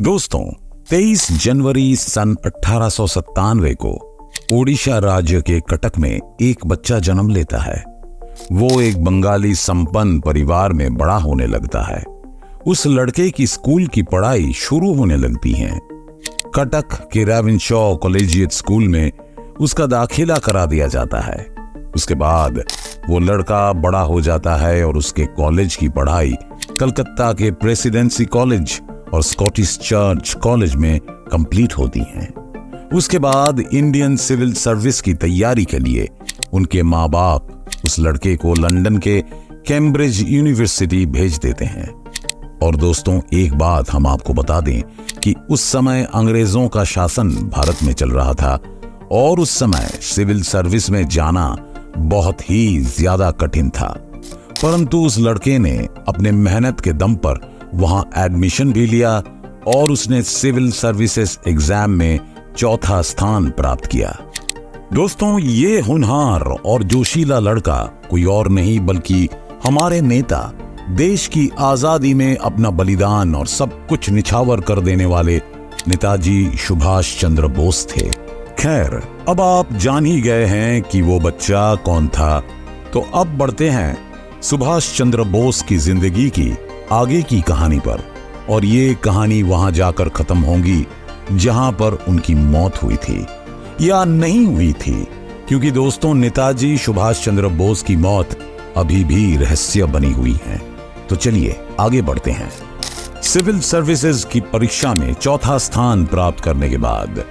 दोस्तों, 23 जनवरी सन 1897 को ओडिशा राज्य के कटक में एक बच्चा जन्म लेता है। वो एक बंगाली संपन्न परिवार में बड़ा होने लगता है। उस लड़के की स्कूल की पढ़ाई शुरू होने लगती है। कटक के रेवेनशॉ कॉलेजिएट स्कूल में उसका दाखिला करा दिया जाता है। उसके बाद वो लड़का बड़ा हो जाता है और उसके कॉलेज की पढ़ाई कलकत्ता के प्रेसिडेंसी कॉलेज और स्कॉटिश चर्च कॉलेज में कंप्लीट होती है। उसके बाद इंडियन सिविल सर्विस की तैयारी के लिए उनके माँ बाप उस लड़के को लंदन के कैम्ब्रिज यूनिवर्सिटी भेज देते हैं। और दोस्तों, एक बात हम आपको बता दें कि उस समय अंग्रेजों का शासन भारत में चल रहा था और उस समय सिविल सर्विस में जाना बहुत ही ज्यादा कठिन था। परंतु उस लड़के ने अपने मेहनत के दम पर वहां एडमिशन भी लिया और उसने सिविल सर्विसेज एग्जाम में चौथा स्थान प्राप्त किया। दोस्तों, ये होनहार और जोशीला लड़का कोई और नहीं बल्कि हमारे नेता, देश की आजादी में अपना बलिदान और सब कुछ निछावर कर देने वाले नेताजी सुभाष चंद्र बोस थे। खैर, अब आप जान ही गए हैं कि वो बच्चा कौन था, तो अब बढ़ते हैं सुभाष चंद्र बोस की जिंदगी की आगे की कहानी पर। और ये कहानी वहां जाकर खत्म होगी जहां पर उनकी मौत हुई थी या नहीं हुई थी, क्योंकि दोस्तों, नेताजी सुभाष चंद्र बोस की मौत अभी भी रहस्य बनी हुई है। तो चलिए आगे बढ़ते हैं। सिविल सर्विसेज की परीक्षा में चौथा स्थान प्राप्त करने के बाद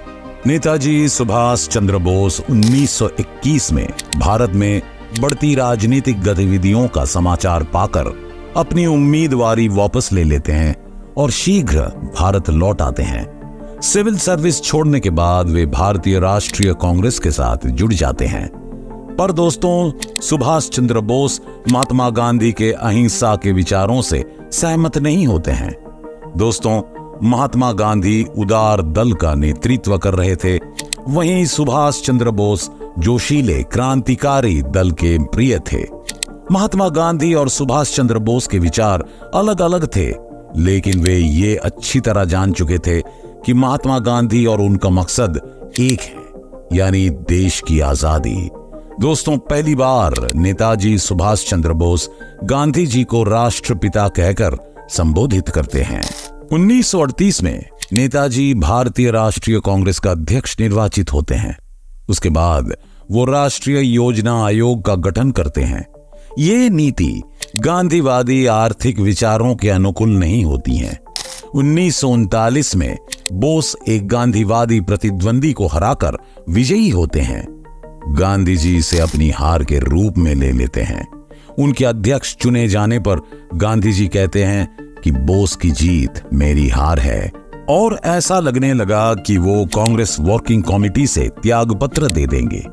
नेताजी सुभाष चंद्र बोस 1921 में भारत में बढ़ती राजनीतिक गतिविधियों का समाचार पाकर अपनी उम्मीदवारी वापस ले लेते हैं और शीघ्र भारत लौट आते हैं। सिविल सर्विस छोड़ने के बाद वे भारतीय राष्ट्रीय कांग्रेस के साथ जुड़ जाते हैं। पर दोस्तों, सुभाष चंद्र बोस महात्मा गांधी के अहिंसा के विचारों से सहमत नहीं होते हैं। दोस्तों, महात्मा गांधी उदार दल का नेतृत्व कर रहे थे, वहीं सुभाष चंद्र बोस जोशीले क्रांतिकारी दल के प्रिय थे। महात्मा गांधी और सुभाष चंद्र बोस के विचार अलग अलग थे, लेकिन वे ये अच्छी तरह जान चुके थे कि महात्मा गांधी और उनका मकसद एक है, यानी देश की आजादी। दोस्तों, पहली बार नेताजी सुभाष चंद्र बोस गांधी जी को राष्ट्रपिता कहकर संबोधित करते हैं। 1938 में नेताजी भारतीय राष्ट्रीय कांग्रेस का अध्यक्ष निर्वाचित होते हैं। उसके बाद वो राष्ट्रीय योजना आयोग का गठन करते हैं। ये नीति गांधीवादी आर्थिक विचारों के अनुकूल नहीं होती है। 1939 में बोस एक गांधीवादी प्रतिद्वंदी को हराकर विजयी होते हैं। गांधी जी इसे अपनी हार के रूप में ले लेते हैं। उनके अध्यक्ष चुने जाने पर गांधी जी कहते हैं कि बोस की जीत मेरी हार है, और ऐसा लगने लगा कि वो कांग्रेस वर्किंग कमेटी से त्यागपत्र दे देंगे।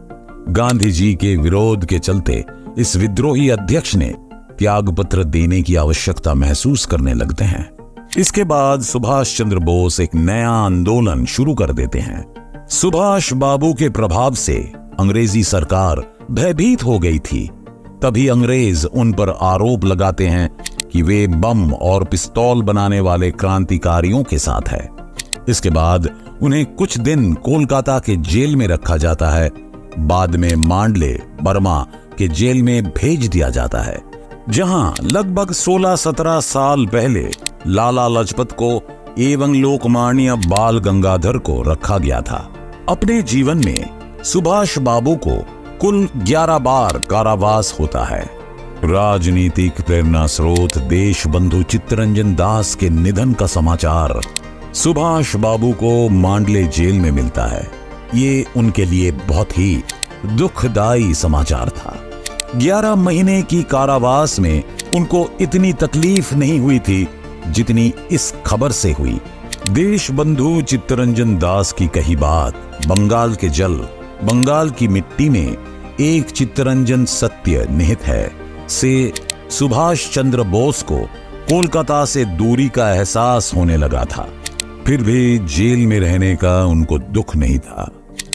गांधी जी के विरोध के चलते इस विद्रोही अध्यक्ष ने त्यागपत्र देने की आवश्यकता महसूस करने लगते हैं। इसके बाद सुभाष चंद्र बोस एक नया आंदोलन शुरू कर देते हैं। सुभाष बाबू के प्रभाव से अंग्रेजी सरकार भयभीत हो गई थी। तभी अंग्रेज उन पर आरोप लगाते हैं कि वे बम और पिस्तौल बनाने वाले क्रांतिकारियों के साथ है। इसके बाद उन्हें कुछ दिन कोलकाता के जेल में रखा जाता है। बाद में मांडले, बर्मा के जेल में भेज दिया जाता है, जहां लगभग 16-17 साल पहले लाला लाजपत को एवं लोकमान्य बाल गंगाधर को रखा गया था। अपने जीवन में सुभाष बाबू को कुल 11 बार कारावास होता है। राजनीतिक प्रेरणा स्रोत देश बंधु चित्तरंजन दास के निधन का समाचार सुभाष बाबू को मांडले जेल में मिलता है। ये उनके लिए बहुत ही दुखदाई समाचार था। 11 महीने की कारावास में उनको इतनी तकलीफ नहीं हुई थी जितनी इस खबर से हुई। देश बंधु चित्तरंजन दास की कही बात, बंगाल के जल, बंगाल की मिट्टी में एक चित्तरंजन सत्य निहित है, से सुभाष चंद्र बोस को कोलकाता से दूरी का एहसास होने लगा था। फिर भी जेल में रहने का उनको दुख नहीं था।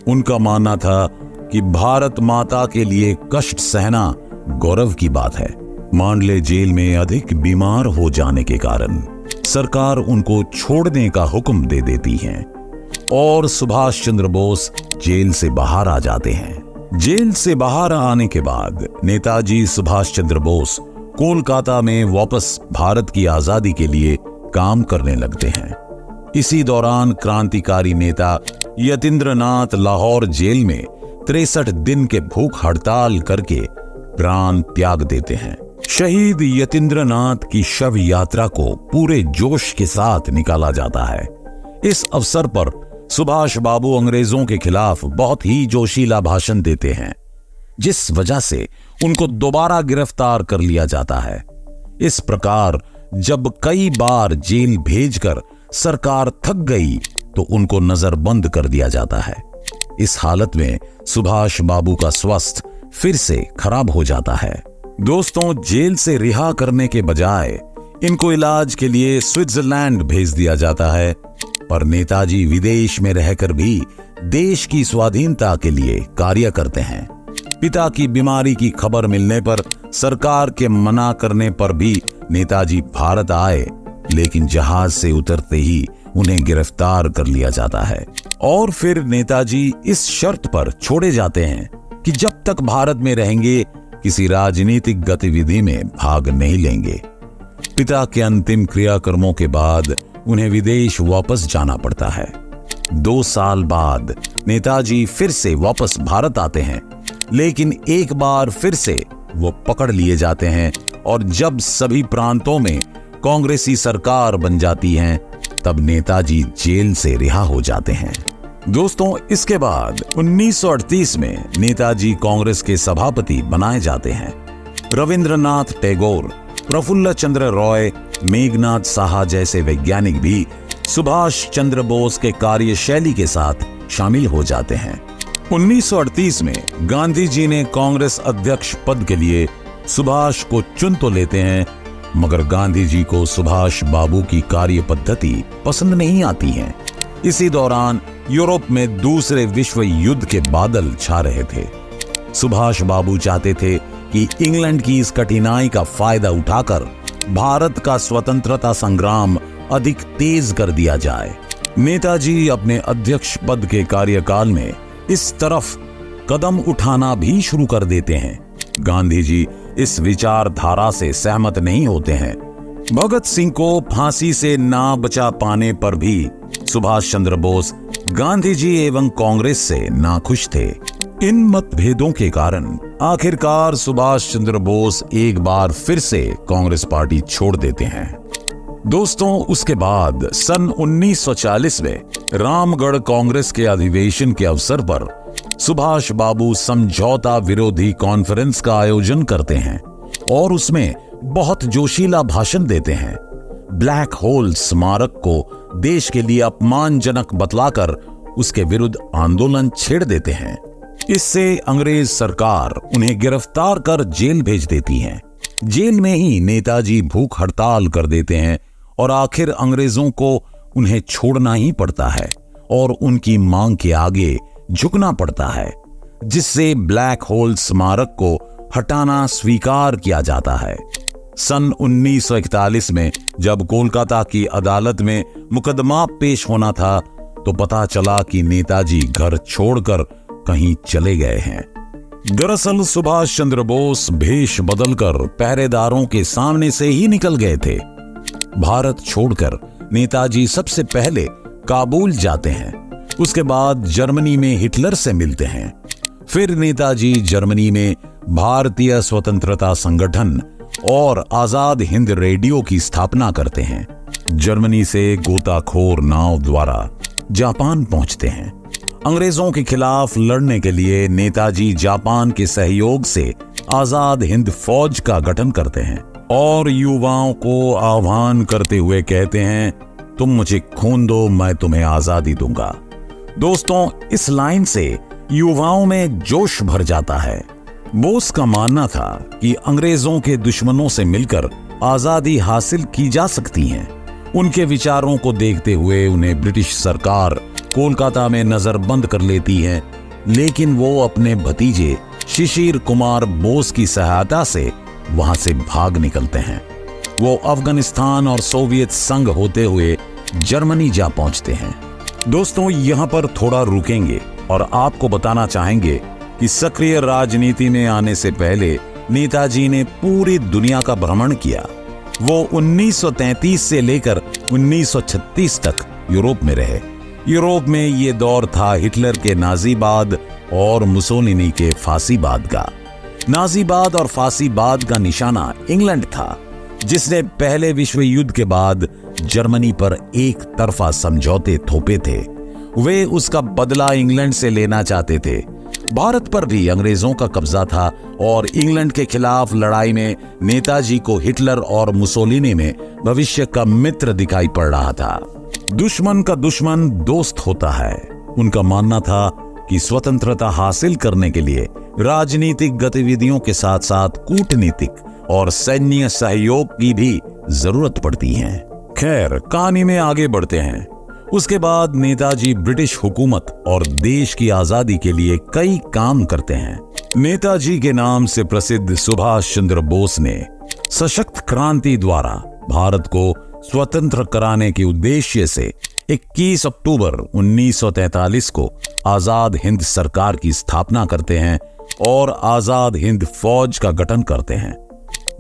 उनका मानना था कि भारत माता के लिए कष्ट सहना गौरव की बात है। मांडले जेल में अधिक बीमार हो जाने के कारण सरकार उनको छोड़ने का हुक्म दे देती है और सुभाष चंद्र बोस जेल से बाहर आ जाते हैं। जेल से बाहर आने के बाद नेताजी सुभाष चंद्र बोस कोलकाता में वापस भारत की आजादी के लिए काम करने लगते हैं। इसी दौरान क्रांतिकारी नेता यतीन्द्रनाथ लाहौर जेल में 63 दिन के भूख हड़ताल करके प्राण त्याग देते हैं। शहीद यतीन्द्रनाथ की शव यात्रा को पूरे जोश के साथ निकाला जाता है। इस अवसर पर सुभाष बाबू अंग्रेजों के खिलाफ बहुत ही जोशीला भाषण देते हैं, जिस वजह से उनको दोबारा गिरफ्तार कर लिया जाता है। इस प्रकार जब कई बार जेल भेजकर सरकार थक गई तो उनको नजरबंद कर दिया जाता है। इस हालत में सुभाष बाबू का स्वास्थ्य फिर से खराब हो जाता है। दोस्तों, जेल से रिहा करने के बजाय इनको इलाज के लिए स्विट्जरलैंड भेज दिया जाता है, पर नेताजी विदेश में रहकर भी देश की स्वाधीनता के लिए कार्य करते हैं। पिता की बीमारी की खबर मिलने पर सरकार के मना करने पर भी नेताजी भारत आए, लेकिन जहाज से उतरते ही उन्हें गिरफ्तार कर लिया जाता है और फिर नेताजी इस शर्त पर छोड़े जाते हैं कि जब तक भारत में रहेंगे किसी राजनीतिक गतिविधि में भाग नहीं लेंगे। पिता के अंतिम क्रियाकर्मों के बाद उन्हें विदेश वापस जाना पड़ता है। 2 साल बाद नेताजी फिर से वापस भारत आते हैं, लेकिन एक बार फिर से वो पकड़ लिए जाते हैं और जब सभी प्रांतों में कांग्रेसी सरकार बन जाती है तब नेताजी जेल से रिहा हो जाते हैं। दोस्तों, इसके बाद 1938 में नेताजी कांग्रेस के सभापति बनाए जाते हैं। रविंद्रनाथ टैगोर, प्रफुल्ल चंद्र रॉय, मेघनाथ साहा जैसे वैज्ञानिक भी सुभाष चंद्र बोस के कार्यशैली के साथ शामिल हो जाते हैं। 1938 में गांधी जी ने कांग्रेस अध्यक्ष पद के लिए सुभाष को चुन तो लेते हैं, मगर गांधी जी को सुभाष बाबू की कार्य पद्धति पसंद नहीं आती है। इसी दौरान यूरोप में दूसरे विश्व युद्ध के बादल छा रहे थे। सुभाष बाबू चाहते थे कि इंग्लैंड की इस कठिनाई का फायदा उठाकर भारत का स्वतंत्रता संग्राम अधिक तेज कर दिया जाए। नेताजी अपने अध्यक्ष पद के कार्यकाल में इस तरफ कदम उठाना भी शुरू कर देते हैं। गांधी जी इस विचारधारा से सहमत नहीं होते हैं। भगत सिंह को फांसी से ना बचा पाने पर भी सुभाष चंद्र बोस गांधी जी एवं कांग्रेस से नाखुश थे। इन मतभेदों के कारण आखिरकार सुभाष चंद्र बोस एक बार फिर से कांग्रेस पार्टी छोड़ देते हैं। दोस्तों, उसके बाद सन 1940 में रामगढ़ कांग्रेस के अधिवेशन के अवसर पर सुभाष बाबू समझौता विरोधी कॉन्फ्रेंस का आयोजन करते हैं और उसमें बहुत जोशीला भाषण देते हैं। ब्लैक होल स्मारक को देश के लिए अपमानजनक बतलाकर उसके विरुद्ध आंदोलन छेड़ देते हैं। इससे अंग्रेज सरकार उन्हें गिरफ्तार कर जेल भेज देती है। जेल में ही नेताजी भूख हड़ताल कर देते हैं और आखिर अंग्रेजों को उन्हें छोड़ना ही पड़ता है और उनकी मांग के आगे झुकना पड़ता है, जिससे ब्लैक होल स्मारक को हटाना स्वीकार किया जाता है। सन 1941 में जब कोलकाता की अदालत में मुकदमा पेश होना था तो पता चला कि नेताजी घर छोड़कर कहीं चले गए हैं। दरअसल सुभाष चंद्र बोस भेष बदलकर पहरेदारों के सामने से ही निकल गए थे। भारत छोड़कर नेताजी सबसे पहले काबुल जाते हैं, उसके बाद जर्मनी में हिटलर से मिलते हैं। फिर नेताजी जर्मनी में भारतीय स्वतंत्रता संगठन और आजाद हिंद रेडियो की स्थापना करते हैं। जर्मनी से गोताखोर नाव द्वारा जापान पहुंचते हैं। अंग्रेजों के खिलाफ लड़ने के लिए नेताजी जापान के सहयोग से आजाद हिंद फौज का गठन करते हैं और युवाओं को आह्वान करते हुए कहते हैं, तुम मुझे खून दो, मैं तुम्हें आजादी दूंगा। दोस्तों, इस लाइन से युवाओं में जोश भर जाता है। बोस का मानना था कि अंग्रेजों के दुश्मनों से मिलकर आजादी हासिल की जा सकती है। उनके विचारों को देखते हुए उन्हें ब्रिटिश सरकार कोलकाता में नजरबंद कर लेती है, लेकिन वो अपने भतीजे शिशिर कुमार बोस की सहायता से वहां से भाग निकलते हैं। वो अफगानिस्तान और सोवियत संघ होते हुए जर्मनी जा पहुंचते हैं। दोस्तों, यहाँ पर थोड़ा रुकेंगे और आपको बताना चाहेंगे कि सक्रिय राजनीति में आने से पहले नेताजी ने पूरी दुनिया का भ्रमण किया। वो 1933 से लेकर 1936 तक यूरोप में रहे। यूरोप में ये दौर था हिटलर के नाजीवाद और मुसोलिनी के फांसीवाद का। नाजीवाद और फांसीवाद का निशाना इंग्लैंड था, जिसने पहले विश्व युद्ध के बाद जर्मनी पर एक तरफा समझौते थोपे थे। वे उसका बदला इंग्लैंड से लेना चाहते थे। भारत पर भी अंग्रेजों का कब्जा था और इंग्लैंड के खिलाफ लड़ाई में नेताजी को हिटलर और मुसोलिनी में भविष्य का मित्र दिखाई पड़ रहा था। दुश्मन का दुश्मन दोस्त होता है। उनका मानना था कि स्वतंत्रता हासिल करने के लिए राजनीतिक गतिविधियों के साथ साथ कूटनीतिक और सैन्य सहयोग की भी जरूरत पड़ती है। खैर, कहानी में आगे बढ़ते हैं। उसके बाद नेताजी ब्रिटिश हुकूमत और देश की आजादी के लिए कई काम करते हैं। नेताजी के नाम से प्रसिद्ध सुभाष चंद्र बोस ने सशक्त क्रांति द्वारा भारत को स्वतंत्र कराने के उद्देश्य से 21 अक्टूबर 1943 को आजाद हिंद सरकार की स्थापना करते हैं और आजाद हिंद फौज का गठन करते हैं।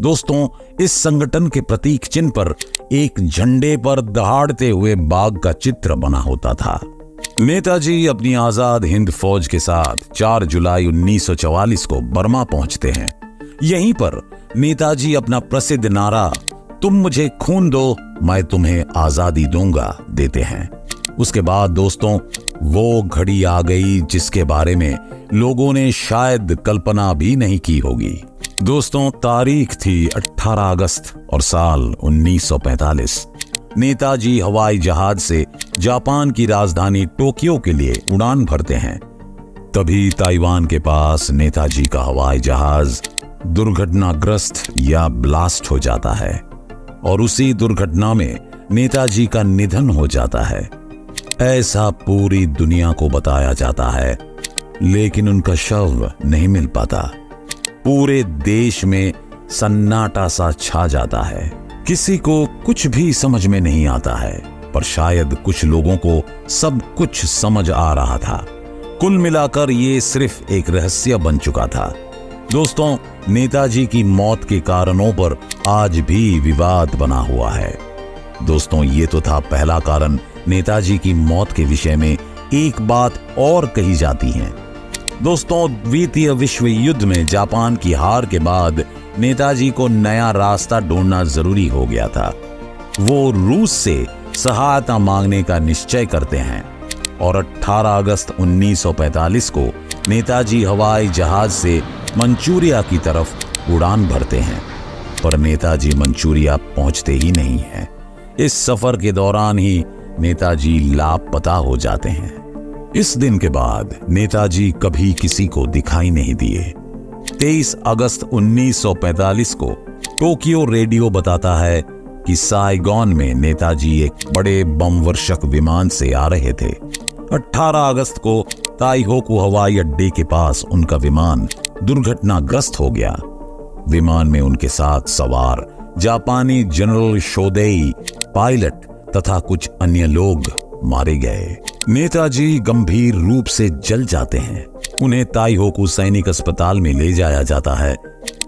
दोस्तों, इस संगठन के प्रतीक चिन्ह पर एक झंडे पर दहाड़ते हुए बाघ का चित्र बना होता था। नेताजी अपनी आजाद हिंद फौज के साथ 4 जुलाई 1944 को बर्मा पहुंचते हैं। यहीं पर नेताजी अपना प्रसिद्ध नारा "तुम मुझे खून दो, मैं तुम्हें आजादी दूंगा" देते हैं। उसके बाद दोस्तों, वो घड़ी आ गई जिसके बारे में लोगों ने शायद कल्पना भी नहीं की होगी। दोस्तों, तारीख थी 18 अगस्त और साल 1945। नेताजी हवाई जहाज से जापान की राजधानी टोक्यो के लिए उड़ान भरते हैं। तभी ताइवान के पास नेताजी का हवाई जहाज दुर्घटनाग्रस्त या ब्लास्ट हो जाता है और उसी दुर्घटना में नेताजी का निधन हो जाता है। ऐसा पूरी दुनिया को बताया जाता है, लेकिन उनका शव नहीं मिल पाता। पूरे देश में सन्नाटा सा छा जाता है। किसी को कुछ भी समझ में नहीं आता है, पर शायद कुछ लोगों को सब कुछ समझ आ रहा था। कुल मिलाकर ये सिर्फ एक रहस्य बन चुका था। दोस्तों, नेताजी की मौत के कारणों पर आज भी विवाद बना हुआ है। दोस्तों, ये तो था पहला कारण। नेताजी की मौत के विषय में एक बात और कही जाती है। दोस्तों, द्वितीय विश्व युद्ध में जापान की हार के बाद नेताजी को नया रास्ता ढूंढना जरूरी हो गया था। वो रूस से सहायता मांगने का निश्चय करते हैं और 18 अगस्त 1945 को नेताजी हवाई जहाज से मंचूरिया की तरफ उड़ान भरते हैं, पर नेताजी मंचूरिया पहुंचते ही नहीं हैं। इस सफर के दौरान ही नेताजी लापता हो जाते हैं। इस दिन के बाद नेताजी कभी किसी को दिखाई नहीं दिए। 23 अगस्त 1945 को टोक्यो रेडियो बताता है कि साइगोन में नेताजी एक बड़े बम वर्षक विमान से आ रहे थे। 18 अगस्त को ताइहोकू हवाई अड्डे के पास उनका विमान दुर्घटनाग्रस्त हो गया। विमान में उनके साथ सवार जापानी जनरल शोदेई, पायलट तथा कुछ अन्य लोग मारे गए। नेताजी गंभीर रूप से जल जाते हैं। उन्हें ताइहोकू सैनिक अस्पताल में ले जाया जाता है,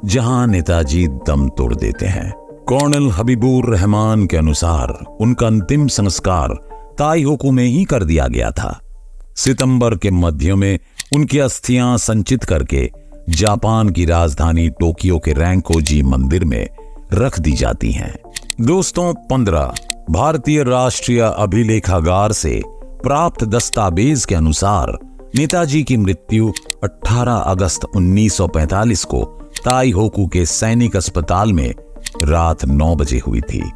जहां नेताजी दम तोड़ देते हैं। कर्नल हबीबुर रहमान के अनुसार उनका अंतिम संस्कार ताइहोकू में ही कर दिया गया था। सितंबर के मध्य में उनकी अस्थियां संचित करके जापान की राजधानी टोक्यो के रैंकोजी मंदिर में रख दी जाती हैं। दोस्तों, 15 भारतीय राष्ट्रीय अभिलेखागार से प्राप्त दस्तावेज के अनुसार नेताजी की मृत्यु 18 अगस्त 1945 को ताइहोकू के सैनिक अस्पताल में रात 9 बजे हुई थी।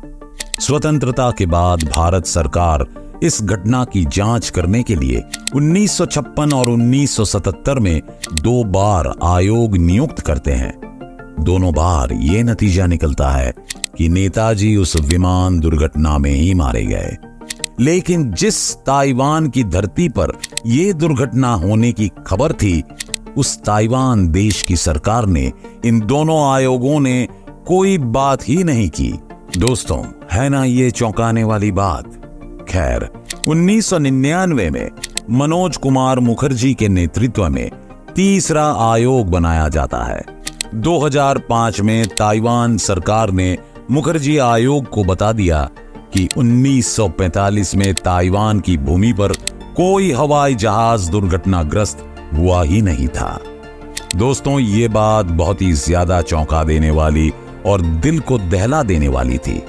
स्वतंत्रता के बाद भारत सरकार इस घटना की जांच करने के लिए 1956 और 1977 में 2 बार आयोग नियुक्त करते हैं। दोनों बार ये नतीजा निकलता है कि नेताजी उस विमान दुर्घटना में ही मारे गए। लेकिन जिस ताइवान की धरती पर यह दुर्घटना होने की खबर थी, उस ताइवान देश की सरकार ने इन दोनों आयोगों ने कोई बात ही नहीं की दोस्तों, है ना ये चौंकाने वाली बात। खैर, 1999 में मनोज कुमार मुखर्जी के नेतृत्व में तीसरा आयोग बनाया जाता है। 2005 में ताइवान सरकार ने मुखर्जी आयोग को बता दिया कि 1945 में ताइवान की भूमि पर कोई हवाई जहाज दुर्घटनाग्रस्त हुआ ही नहीं था। दोस्तों, ये बात बहुत ही ज्यादा चौंका देने वाली और दिल को दहला देने वाली थी।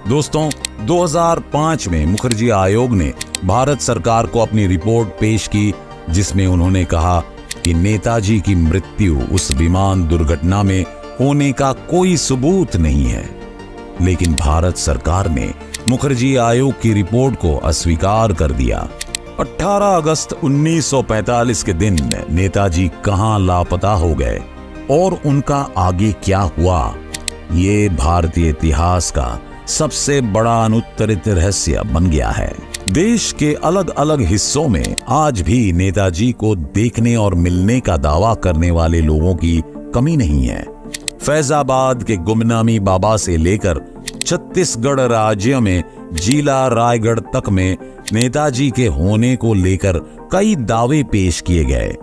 दोस्तों, 2005 में मुखर्जी आयोग ने भारत सरकार को अपनी रिपोर्ट पेश की, जिसमें उन्होंने कहा कि नेताजी की मृत्यु उस विमान दुर्घटना में होने का कोई सबूत नहीं है। लेकिन भारत सरकार ने मुखर्जी आयोग की रिपोर्ट को अस्वीकार कर दिया। 18 अगस्त 1945 के दिन नेताजी कहां लापता हो गए और उनका आगे क्या हुआ, ये भारतीय इतिहास का सबसे बड़ा अनुत्तरित रहस्य बन गया है। देश के अलग अलग हिस्सों में आज भी नेताजी को देखने और मिलने का दावा करने वाले लोगों की कमी नहीं है। फैजाबाद के गुमनामी बाबा से लेकर छत्तीसगढ़ राज्य में जिला रायगढ़ तक में नेताजी के होने को लेकर कई दावे पेश किए गए,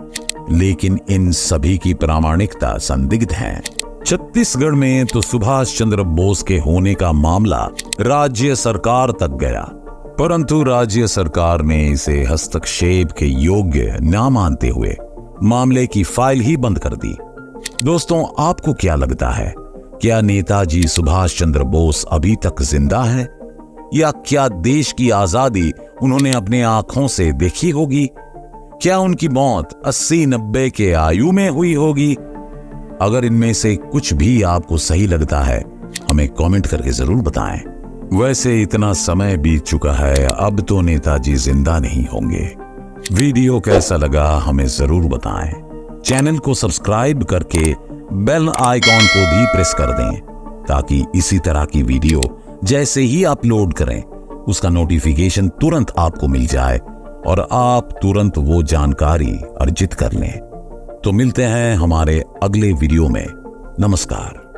लेकिन इन सभी की प्रामाणिकता संदिग्ध है। छत्तीसगढ़ में तो सुभाष चंद्र बोस के होने का मामला राज्य सरकार तक गया, परंतु राज्य सरकार ने इसे हस्तक्षेप के योग्य न मानते हुए मामले की फाइल ही बंद कर दी। दोस्तों, आपको क्या लगता है, क्या नेताजी सुभाष चंद्र बोस अभी तक जिंदा है, या क्या देश की आजादी उन्होंने अपने आंखों से देखी होगी? क्या उनकी मौत 80-90 के आयु में हुई होगी? अगर इनमें से कुछ भी आपको सही लगता है, हमें कमेंट करके जरूर बताएं। वैसे इतना समय बीत चुका है, अब तो नेताजी जिंदा नहीं होंगे। वीडियो कैसा लगा हमें जरूर बताएं। चैनल को सब्सक्राइब करके बेल आइकॉन को भी प्रेस कर दें, ताकि इसी तरह की वीडियो जैसे ही अपलोड करें उसका नोटिफिकेशन तुरंत आपको मिल जाए और आप तुरंत वो जानकारी अर्जित कर लें। तो मिलते हैं हमारे अगले वीडियो में। नमस्कार।